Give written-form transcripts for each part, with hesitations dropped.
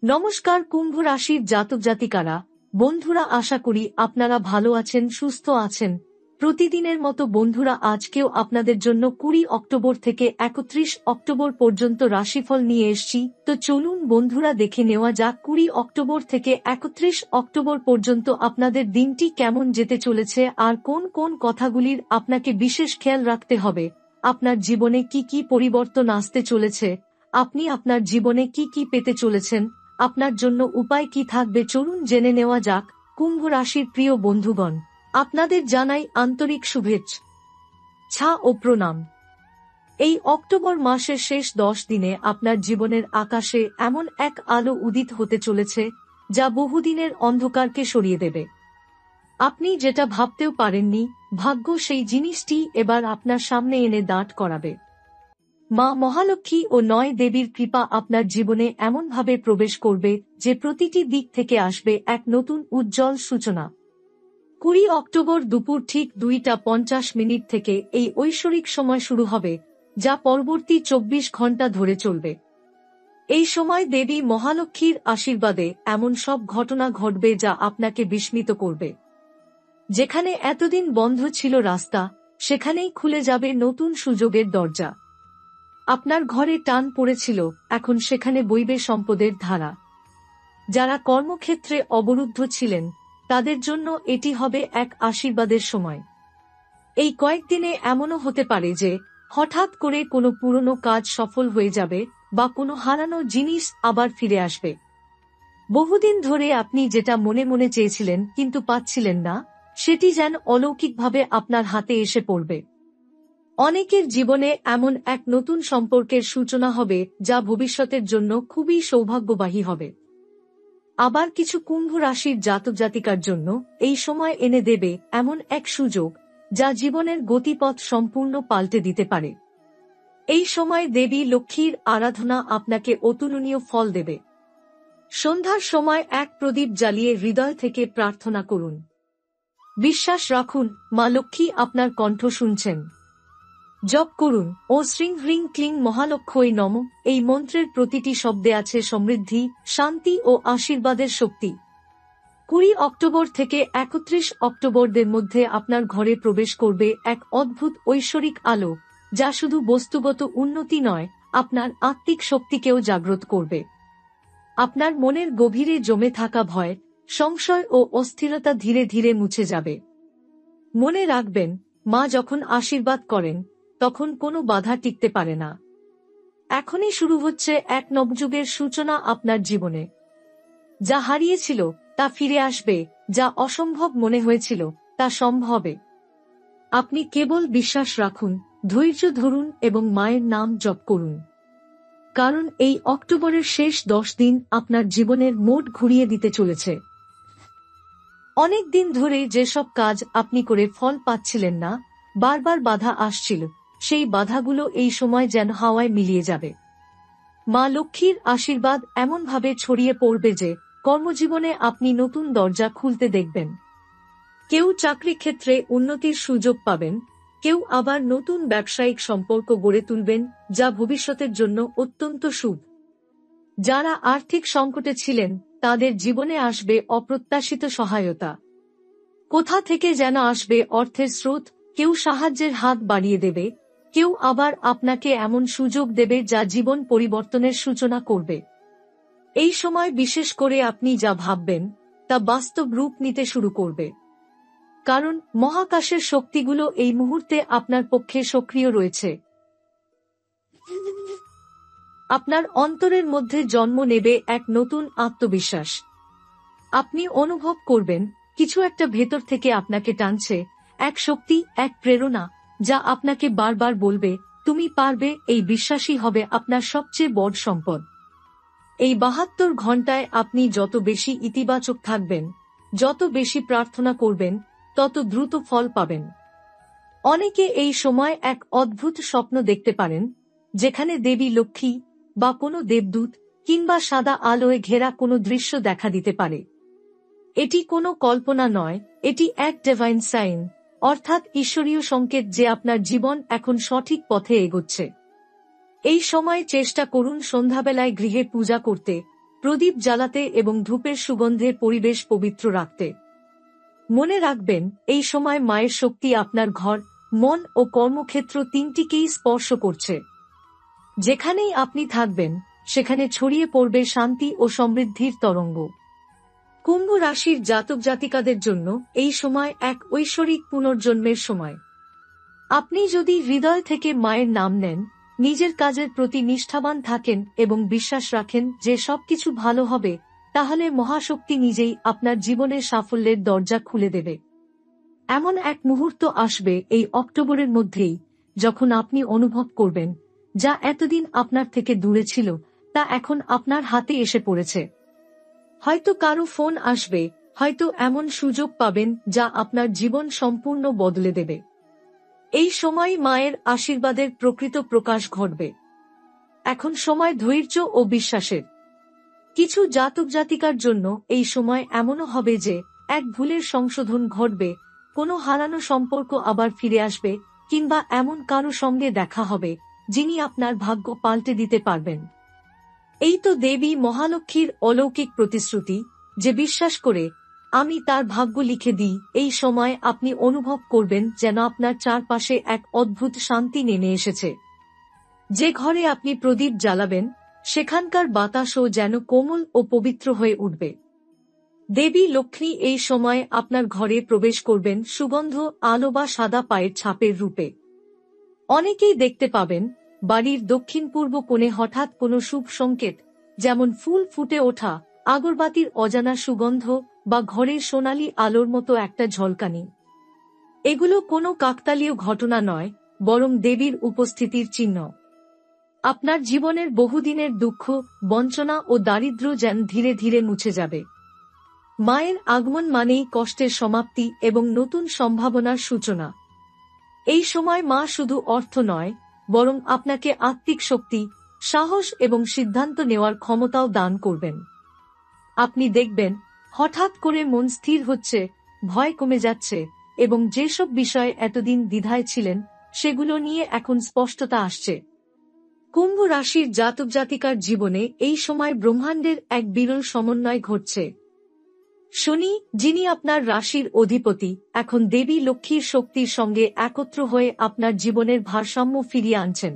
নমস্কার কুম্ভ রাশির জাতক জাতিকারা, বন্ধুরা, আশা করি আপনারা ভালো আছেন, সুস্থ আছেন। প্রতিদিনের মতো বন্ধুরা, আজকেও আপনাদের জন্য 20 অক্টোবর থেকে 31 অক্টোবর পর্যন্ত রাশিফল নিয়ে এসেছি। তো চলুন বন্ধুরা, দেখে নেওয়া যাক 20 অক্টোবর থেকে 31 অক্টোবর পর্যন্ত আপনাদের দিনটি কেমন যেতে চলেছে আর কোন কোন কথাগুলির আপনাকে বিশেষ খেয়াল রাখতে হবে। আপনার জীবনে কি কি পরিবর্তন আসতে চলেছে, আপনি আপনার জীবনে কি কি পেতে চলেছেন, আপনার জন্য উপায় কি থাকবে, চলুন জেনে নেওয়া যাক। কুম্ভ রাশির প্রিয় বন্ধুগণ, আপনাদের জানাই আন্তরিক শুভেচ্ছা ও প্রণাম। এই অক্টোবর মাসের শেষ 10 দিনে আপনার জীবনের আকাশে এমন এক আলো উদিত হতে চলেছে যা বহুদিনের অন্ধকারকে সরিয়ে দেবে। আপনি যেটা ভাবতেও পারেননি, ভাগ্য সেই জিনিসটি এবার আপনার সামনে এনে দাঁড় করাবে। মা মহালক্ষ্মী ও 9 দেবীর কৃপা আপনার জীবনে এমনভাবে প্রবেশ করবে যে প্রতিটি দিক থেকে আসবে এক নতুন উজ্জ্বল সূচনা। 20 অক্টোবর দুপুর ঠিক 2টা 50 থেকে এই ঐশ্বরিক সময় শুরু হবে, যা পরবর্তী 24 ঘন্টা ধরে চলবে। এই সময় দেবী মহালক্ষ্মীর আশীর্বাদে এমন সব ঘটনা ঘটবে যা আপনাকে বিস্মিত করবে। যেখানে এতদিন বন্ধ ছিল রাস্তা, সেখানেই খুলে যাবে নতুন সুযোগের দরজা। আপনার ঘরে টান পড়েছিল, এখন সেখানে বইবে সম্পদের ধারা। যারা কর্মক্ষেত্রে অবরুদ্ধ ছিলেন, তাদের জন্য এটি হবে এক আশীর্বাদের সময়। এই কয়েকদিনে এমনও হতে পারে যে হঠাৎ করে কোনো পুরনো কাজ সফল হয়ে যাবে বা কোনো হারানো জিনিস আবার ফিরে আসবে। বহুদিন ধরে আপনি যেটা মনে মনে চেয়েছিলেন কিন্তু পাচ্ছিলেন না, সেটি যেন অলৌকিকভাবে আপনার হাতে এসে পড়বে। অনেকের জীবনে এমন এক নতুন সম্পর্কের সূচনা হবে যা ভবিষ্যতের জন্য খুবই সৌভাগ্যবাহী হবে। আবার কিছু কুম্ভ রাশির জাতক জাতিকার জন্য এই সময় এনে দেবে এমন এক সুযোগ যা জীবনের গতিপথ সম্পূর্ণ পাল্টে দিতে পারে। এই সময় দেবী লক্ষ্মীর আরাধনা আপনাকে অতুলনীয় ফল দেবে। সন্ধ্যার সময় এক প্রদীপ জ্বালিয়ে হৃদয় থেকে প্রার্থনা করুন। বিশ্বাস রাখুন, মা লক্ষ্মী আপনার কণ্ঠ শুনছেন। জপ করুন ও শ্রীং হ্রিং ক্লিং মহালক্ষ্মী নমঃ। এই মন্ত্রের প্রতিটি শব্দে আছে সমৃদ্ধি, শান্তি ও আশীর্বাদের শক্তি। 20 অক্টোবর থেকে 31 অক্টোবরদের মধ্যে আপনার ঘরে প্রবেশ করবে এক অদ্ভুত ঐশ্বরিক আলো, যা শুধু বস্তুগত উন্নতি নয়, আপনার আত্মিক শক্তিকেও জাগ্রত করবে। আপনার মনের গভীরে জমে থাকা ভয়, সংশয় ও অস্থিরতা ধীরে ধীরে মুছে যাবে। মনে রাখবেন, মা যখন আশীর্বাদ করেন তখন কোনো বাধা টিকতে পারে না। এখনই শুরু হচ্ছে এক নবযুগের সূচনা আপনার জীবনে। যা হারিয়েছিল তা ফিরে আসবে, যা অসম্ভব মনে হয়েছিল তা সম্ভব হবে। আপনি কেবল বিশ্বাস রাখুন, ধৈর্য ধরুন এবং মায়ের নাম জপ করুন। কারণ এই অক্টোবরের শেষ 10 দিন আপনার জীবনের মোড় ঘুরিয়ে দিতে চলেছে। অনেক দিন ধরে যেসব কাজ আপনি করে ফল পাচ্ছিলেন না, বারবার বাধা আসছিল, সেই বাধাগুলো এই সময় যেন হাওয়ায় মিলিয়ে যাবে। মা লক্ষ্মীর আশীর্বাদ এমনভাবে ছড়িয়ে পড়বে যে কর্মজীবনে আপনি নতুন দরজা খুলতে দেখবেন। কেউ চাকরি ক্ষেত্রে উন্নতির সুযোগ পাবেন, কেউ আবার নতুন ব্যবসায়িক সম্পর্ক গড়ে তুলবেন যা ভবিষ্যতের জন্য অত্যন্ত শুভ। যারা আর্থিক সংকটে ছিলেন, তাদের জীবনে আসবে অপ্রত্যাশিত সহায়তা। কোথা থেকে যেন আসবে অর্থের স্রোত, কেউ সাহায্যের হাত বাড়িয়ে দেবে, কেউ আবার আপনাকে এমন সুযোগ দেবে যা জীবন পরিবর্তনের সূচনা করবে। এই সময় বিশেষ করে আপনি যা ভাববেন তা বাস্তব রূপ নিতে শুরু করবে। কারণ মহাকাশের শক্তিগুলো এই মুহূর্তে আপনার পক্ষে সক্রিয় রয়েছে। আপনার অন্তরের মধ্যে জন্ম নেবে এক নতুন আত্মবিশ্বাস। আপনি অনুভব করবেন কিছু একটা ভেতর থেকে আপনাকে টানছে, এক শক্তি, এক প্রেরণা যা আপনাকে বারবার বলবে তুমি পারবে। এই বিশ্বাসই হবে আপনার সবচেয়ে বড় সম্পদ। এই 72 ঘন্টায় আপনি যত বেশি ইতিবাচক থাকবেন, যত বেশি প্রার্থনা করবেন, তত দ্রুত ফল পাবেন। অনেকে এই সময় এক অদ্ভুত স্বপ্ন দেখতে পারেন, যেখানে দেবী লক্ষ্মী বা কোনো দেবদূত কিংবা সাদা আলোয় ঘেরা কোনো দৃশ্য দেখা দিতে পারে। এটি কোনো কল্পনা নয়, এটি এক ডিভাইন সাইন, অর্থাৎ ঈশ্বরীয় সংকেত যে আপনার জীবন এখন সঠিক পথে এগোচ্ছে। এই সময় চেষ্টা করুন সন্ধ্যাবেলায় গৃহে পূজা করতে, প্রদীপ জ্বালাতে এবং ধূপের সুগন্ধে পরিবেশ পবিত্র রাখতে। মনে রাখবেন, এই সময় মায়ের শক্তি আপনার ঘর, মন ও কর্মক্ষেত্র তিনটিকেই স্পর্শ করছে। যেখানেই আপনি থাকবেন সেখানে ছড়িয়ে পড়বে শান্তি ও সমৃদ্ধির তরঙ্গ। কুম্ভ রাশির জাতক জাতিকাদের জন্য এই সময় এক ঐশ্বরিক পুনর্জন্মের সময়। আপনি যদি হৃদয় থেকে মায়ের নাম নেন, নিজের কাজের প্রতি নিষ্ঠাবান থাকেন এবং বিশ্বাস রাখেন যে সবকিছু ভালো হবে, তাহলে মহাশক্তি নিজেই আপনার জীবনের সাফল্যের দরজা খুলে দেবে। এমন এক মুহূর্ত আসবে এই অক্টোবরের মধ্যেই, যখন আপনি অনুভব করবেন যা এতদিন আপনার থেকে দূরে ছিল তা এখন আপনার হাতে এসে পড়েছে। হয়তো কারো ফোন আসবে, হয়তো এমন সুযোগ পাবেন যা আপনার জীবন সম্পূর্ণ বদলে দেবে। এই সময় মায়ের আশীর্বাদের প্রকৃত প্রকাশ ঘটবে। এখন সময় ধৈর্য ও বিশ্বাসের। কিছু জাতক জাতিকার জন্য এই সময় এমনও হবে যে এক ভুলের সংশোধন ঘটবে, কোনো হারানো সম্পর্ক আবার ফিরে আসবে, কিংবা এমন কারো সঙ্গে দেখা হবে যিনি আপনার ভাগ্য পাল্টে দিতে পারবেন। এই তো দেবী মহালক্ষ্মীর অলৌকিক প্রতিশ্রুতি যে বিশ্বাস করে আমি তার ভাগ্য লিখে দিই। এই সময় আপনি অনুভব করবেন যেন আপনার চারপাশে এক অদ্ভুত শান্তি নেমে এসেছে। যে ঘরে আপনি প্রদীপ জ্বালাবেন সেখানকার বাতাসও যেন কোমল ও পবিত্র হয়ে উঠবে। দেবী লক্ষ্মী এই সময় আপনার ঘরে প্রবেশ করবেন সুগন্ধ, আলো বা সাদা পায়ের ছাপের রূপে। অনেকেই দেখতে পাবেন বাড়ির দক্ষিণ পূর্ব কোণে হঠাৎ কোনো শুভ সংকেত, যেমন ফুল ফুটে ওঠা, আগরবাতির অজানা সুগন্ধ বা ঘরের সোনালী আলোর মতো একটা ঝলকানি। এগুলো কোনো কাকতালীয় ঘটনা নয়, বরং দেবীর উপস্থিতির চিহ্ন। আপনার জীবনের বহুদিনের দুঃখ, বঞ্চনা ও দারিদ্র্য যেন ধীরে ধীরে মুছে যাবে। মায়ের আগমন মানেই কষ্টের সমাপ্তি এবং নতুন সম্ভাবনার সূচনা। এই সময় মা শুধু অর্থ নয়, বরং আপনাকে আত্মিক শক্তি, সাহস এবং সিদ্ধান্ত নেওয়ার ক্ষমতাও দান করবেন। আপনি দেখবেন হঠাৎ করে মন স্থির হচ্ছে, ভয় কমে যাচ্ছে এবং যেসব বিষয়ে এতদিন দ্বিধায় ছিলেন সেগুলো নিয়ে এখন স্পষ্টতা আসছে। কুম্ভ রাশির জাতক জাতিকার জীবনে এই সময় ব্রহ্মাণ্ডের এক বিরল সমন্বয় ঘটছে। শনি, যিনি আপনার রাশির অধিপতি, এখন দেবী লক্ষ্মীর শক্তির সঙ্গে একত্র হয়ে আপনার জীবনের ভারসাম্য ফিরিয়ে আনছেন।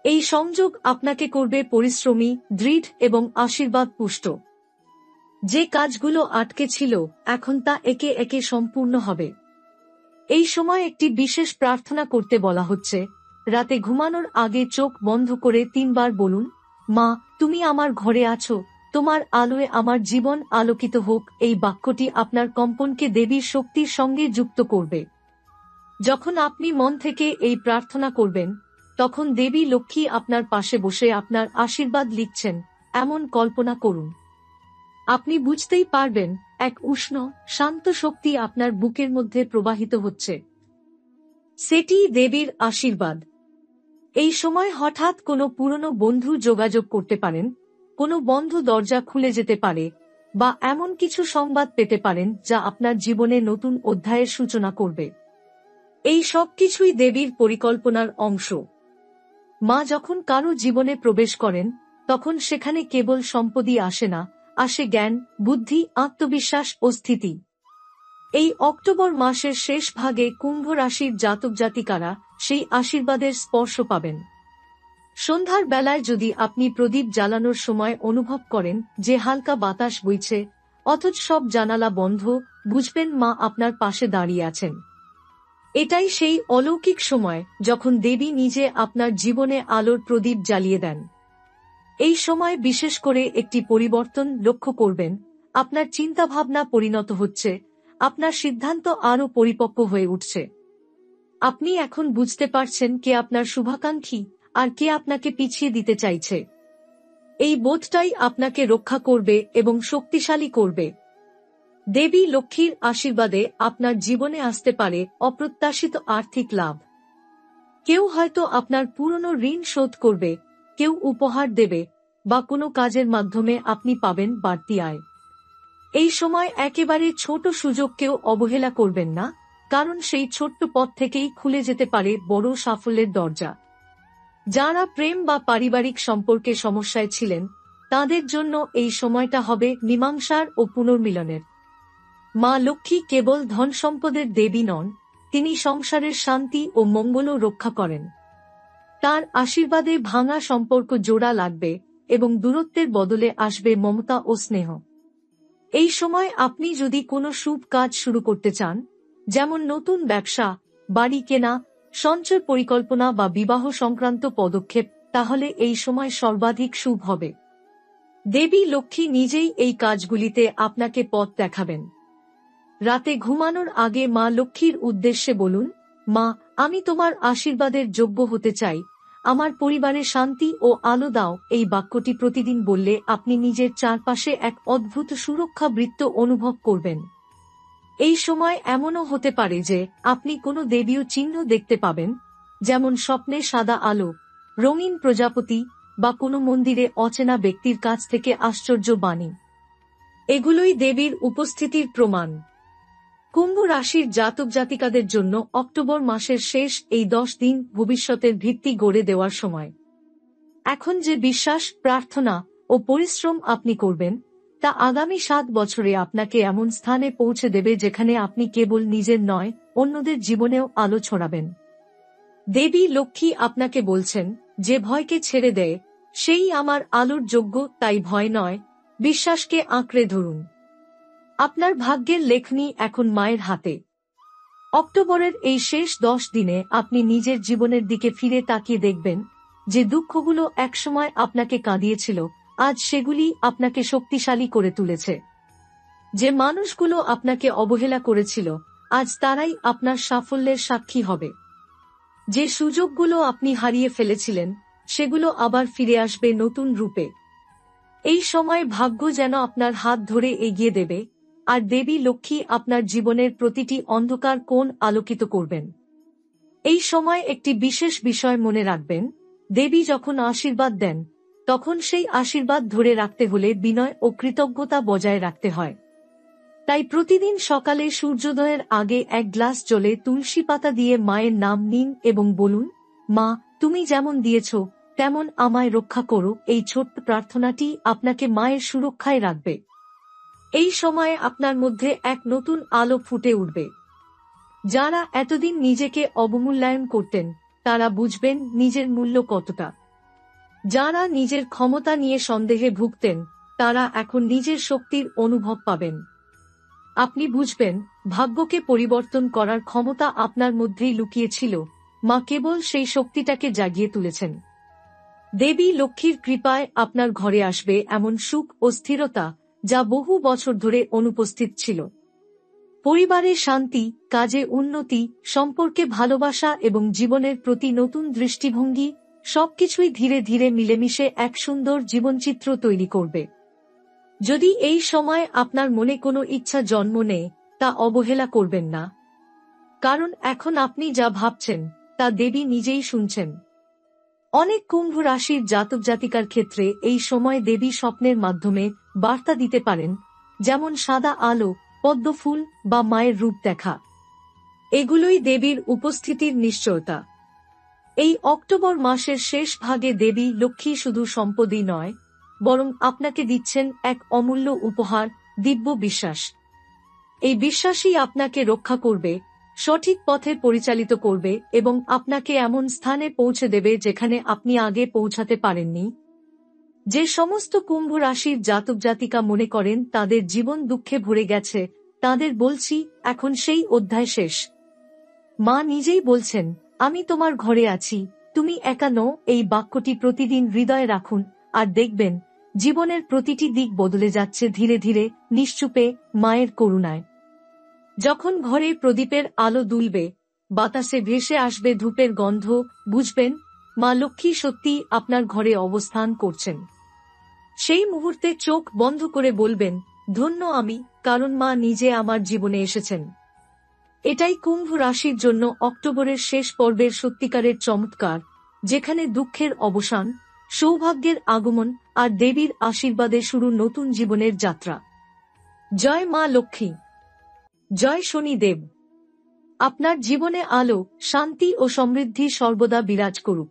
এই সংযোগ আপনাকে করবে পরিশ্রমী, দৃঢ় এবং আশীর্বাদ পুষ্ট। যে কাজগুলো আটকে ছিল এখন তা একে একে সম্পূর্ণ হবে। এই সময় একটি বিশেষ প্রার্থনা করতে বলা হচ্ছে। রাতে ঘুমানোর আগে চোখ বন্ধ করে 3 বার বলুন, মা, তুমি আমার ঘরে আছো, তোমার আলোয় আমার জীবন আলোকিত হোক। এই বাক্যটি আপনার কম্পনকে দেবীর শক্তির সঙ্গে যুক্ত করবে। যখন আপনি মন থেকে এই প্রার্থনা করবেন, তখন দেবী লক্ষ্মী আপনার পাশে বসে আপনার আশীর্বাদ লিখছেন, এমন কল্পনা করুন। আপনি বুঝতেই পারবেন এক উষ্ণ, শান্ত শক্তি আপনার বুকের মধ্যে প্রবাহিত হচ্ছে। সেটি দেবীর আশীর্বাদ। এই সময় হঠাৎ কোনো পুরনো বন্ধু যোগাযোগ করতে পারেন, কোনো বন্ধ দরজা খুলে যেতে পারে, বা এমন কিছু সংবাদ পেতে পারেন যা আপনার জীবনে নতুন অধ্যায়ের সূচনা করবে। এই সব কিছুই দেবীর পরিকল্পনার অংশ। মা যখন কারো জীবনে প্রবেশ করেন, তখন সেখানে কেবল সম্পদই আসে না, আসে জ্ঞান, বুদ্ধি, আত্মবিশ্বাস ও স্থিতি। এই অক্টোবর মাসের শেষ ভাগে কুম্ভ রাশির জাতক জাতিকারা সেই আশীর্বাদের স্পর্শ পাবেন। সন্ধ্যার বেলায় যদি আপনি প্রদীপ জ্বালানোর সময় অনুভব করেন যে হালকা বাতাস বইছে, অথচ সব জানালা বন্ধ, বুঝবেন মা আপনার পাশে দাঁড়িয়ে আছেন। এটাই সেই অলৌকিক সময় যখন দেবী নিজে আপনার জীবনে আলোর প্রদীপ জ্বালিয়ে দেন। এই সময় বিশেষ করে একটি পরিবর্তন লক্ষ্য করবেন। আপনার চিন্তাভাবনা পরিণত হচ্ছে, আপনার সিদ্ধান্ত আরও পরিপক্ক হয়ে উঠছে। আপনি এখন বুঝতে পারছেন কে আপনার শুভাকাঙ্ক্ষী আর কে আপনাকে পিছিয়ে দিতে চাইছে। এই বোধটাই আপনাকে রক্ষা করবে এবং শক্তিশালী করবে। দেবী লক্ষ্মীর আশীর্বাদে আপনার জীবনে আসতে পারে অপ্রত্যাশিত আর্থিক লাভ। কেউ হয়তো আপনার পুরনো ঋণ শোধ করবে, কেউ উপহার দেবে, বা কোনো কাজের মাধ্যমে আপনি পাবেন বাড়তি আয়। এই সময় একেবারে ছোট সুযোগকেও অবহেলা করবেন না, কারণ সেই ছোট্ট পথ থেকেই খুলে যেতে পারে বড় সাফল্যের দরজা। যারা প্রেম বা পারিবারিক সম্পর্কে সমস্যায় ছিলেন, তাদের জন্য এই সময়টা হবে মীমাংসার ও পুনর্মিলনের। মা লক্ষ্মী কেবল ধন সম্পদের দেবী নন, তিনি সংসারের শান্তি ও মঙ্গলও রক্ষা করেন। তার আশীর্বাদে ভাঙা সম্পর্ক জোড়া লাগবে এবং দূরত্বের বদলে আসবে মমতা ও স্নেহ। এই সময় আপনি যদি কোনো শুভ কাজ শুরু করতে চান, যেমন নতুন ব্যবসা, বাড়ি কেনা, সঞ্চয় পরিকল্পনা বা বিবাহ সংক্রান্ত পদক্ষেপ, তাহলে এই সময় সর্বাধিক শুভ হবে। দেবী লক্ষ্মী নিজেই এই কাজগুলিতে আপনাকে পথ দেখাবেন। রাতে ঘুমানোর আগে মা লক্ষ্মীর উদ্দেশ্যে বলুন, মা, আমি তোমার আশীর্বাদের যোগ্য হতে চাই, আমার পরিবারে শান্তি ও আলো দাও। এই বাক্যটি প্রতিদিন বললে আপনি নিজের চারপাশে এক অদ্ভুত সুরক্ষা বৃত্ত অনুভব করবেন। এই সময় এমনও হতে পারে যে আপনি কোনো দেবীয় চিহ্ন দেখতে পাবেন, যেমন স্বপ্নে সাদা আলো, রঙিন প্রজাপতি বা কোনো মন্দিরে অচেনা ব্যক্তির কাছ থেকে আশ্চর্য বাণী। এগুলোই দেবীর উপস্থিতির প্রমাণ। কুম্ভ রাশির জাতক জাতিকাদের জন্য অক্টোবর মাসের শেষ এই 10 দিন ভবিষ্যতের ভিত্তি গড়ে দেওয়ার সময়। এখন যে বিশ্বাস, প্রার্থনা ও পরিশ্রম আপনি করবেন, তা আগামী 7 বছরে আপনাকে এমন স্থানে পৌঁছে দেবে যেখানে আপনি কেবল নিজের নয়, অন্যদের জীবনেও আলো ছড়াবেন। দেবী লক্ষ্মী আপনাকে বলছেন, যে ভয়কে ছেড়ে দেয় সেই আমার আলোর যোগ্য, তাই ভয় নয়, বিশ্বাসকে আঁকড়ে ধরুন। আপনার ভাগ্যের লেখনী এখন মায়ের হাতে। অক্টোবরের এই শেষ 10 দিনে আপনি নিজের জীবনের দিকে ফিরে তাকিয়ে দেখবেন, যে দুঃখগুলো একসময় আপনাকে কাঁদিয়েছিল, আজ সেগুলি আপনাকে শক্তিশালী করে তুলেছে। যে মানুষগুলো আপনাকে অবহেলা করেছিল, আজ তারাই আপনার সাফল্যের সাক্ষী হবে। যে সুযোগগুলো আপনি হারিয়ে ফেলেছিলেন, সেগুলো আবার ফিরে আসবে নতুন রূপে। এই সময় ভাগ্য যেন আপনার হাত ধরে এগিয়ে দেবে, আর দেবী লক্ষ্মী আপনার জীবনের প্রতিটি অন্ধকার কোণ আলোকিত করবেন। এই সময় একটি বিশেষ বিষয় মনে রাখবেন, দেবী যখন আশীর্বাদ দেন, তখন সেই আশীর্বাদ ধরে রাখতে হলে বিনয় ও কৃতজ্ঞতা বজায় রাখতে হয়। তাই প্রতিদিন সকালে সূর্যোদয়ের আগে 1 গ্লাস জলে তুলসী পাতা দিয়ে মায়ের নাম নিন এবং বলুন, মা, তুমি যেমন দিয়েছ তেমন আমায় রক্ষা করো। এই ছোট্ট প্রার্থনাটি আপনাকে মায়ের সুরক্ষায় রাখবে। এই সময়ে আপনার মধ্যে এক নতুন আলো ফুটে উঠবে। যারা এতদিন নিজেকে অবমূল্যায়ন করতেন, তারা বুঝবেন নিজের মূল্য কতটা। যারা নিজের ক্ষমতা নিয়ে সন্দেহে ভুগতেন, তারা এখন নিজের শক্তির অনুভব পাবেন। আপনি বুঝবেন, ভাগ্যকে পরিবর্তন করার ক্ষমতা আপনার মধ্যেই লুকিয়ে ছিল, মা কেবল সেই শক্তিটাকে জাগিয়ে তুলেছেন। দেবী লক্ষ্মীর কৃপায় আপনার ঘরে আসবে এমন সুখ ও স্থিরতা, যা বহু বছর ধরে অনুপস্থিত ছিল। পরিবারে শান্তি, কাজে উন্নতি, সম্পর্কে ভালোবাসা এবং জীবনের প্রতি নতুন দৃষ্টিভঙ্গি, সবকিছুই ধীরে ধীরে মিলেমিশে এক সুন্দর জীবনচিত্র তৈরি করবে। যদি এই সময় আপনার মনে কোনো ইচ্ছা জন্ম নেয়, তা অবহেলা করবেন না, কারণ এখন আপনি যা ভাবছেন তা দেবী নিজেই শুনছেন। অনেক কুম্ভ রাশির জাতক জাতিকার ক্ষেত্রে এই সময় দেবী স্বপ্নের মাধ্যমে বার্তা দিতে পারেন, যেমন সাদা আলো, পদ্মফুল বা মায়ের রূপ দেখা। এগুলোই দেবীর উপস্থিতির নিশ্চয়তা। এই অক্টোবর মাসের শেষ ভাগে দেবী লক্ষ্মী শুধু সম্পদই নয়, বরং আপনাকে দিচ্ছেন এক অমূল্য উপহার, দিব্য বিশ্বাস। এই বিশ্বাসই আপনাকে রক্ষা করবে, সঠিক পথে পরিচালিত করবে এবং আপনাকে এমন স্থানে পৌঁছে দেবে যেখানে আপনি আগে পৌঁছাতে পারেননি। যে সমস্ত কুম্ভ রাশির জাতক জাতিকা মনে করেন তাদের জীবন দুঃখে ভরে গেছে, তাদের বলছি, এখন সেই অধ্যায় শেষ। মা নিজেই বলছেন, আমি তোমার ঘরে আছি, তুমি একা নও। এই বাক্যটি প্রতিদিন হৃদয়ে রাখুন, আর দেখবেন জীবনের প্রতিটি দিক বদলে যাচ্ছে ধীরে ধীরে, নিশ্চুপে, মায়ের করুণায়। যখন ঘরে প্রদীপের আলো দুলবে, বাতাসে ভেসে আসবে ধূপের গন্ধ, বুঝবেন মা লক্ষ্মী সত্যিই আপনার ঘরে অবস্থান করছেন। সেই মুহূর্তে চোখ বন্ধ করে বলবেন, ধন্য আমি, কারণ মা নিজে আমার জীবনে এসেছেন। এটাই কুম্ভ রাশির জন্য অক্টোবরের শেষ পর্বের সত্যিকারের চমৎকার, যেখানে দুঃখের অবসান, সৌভাগ্যের আগমন আর দেবীর আশীর্বাদে শুরু নতুন জীবনের যাত্রা। জয় মা লক্ষ্মী, জয় শনি দেব। আপনার জীবনে আলো, শান্তি ও সমৃদ্ধি সর্বদা বিরাজ করুক।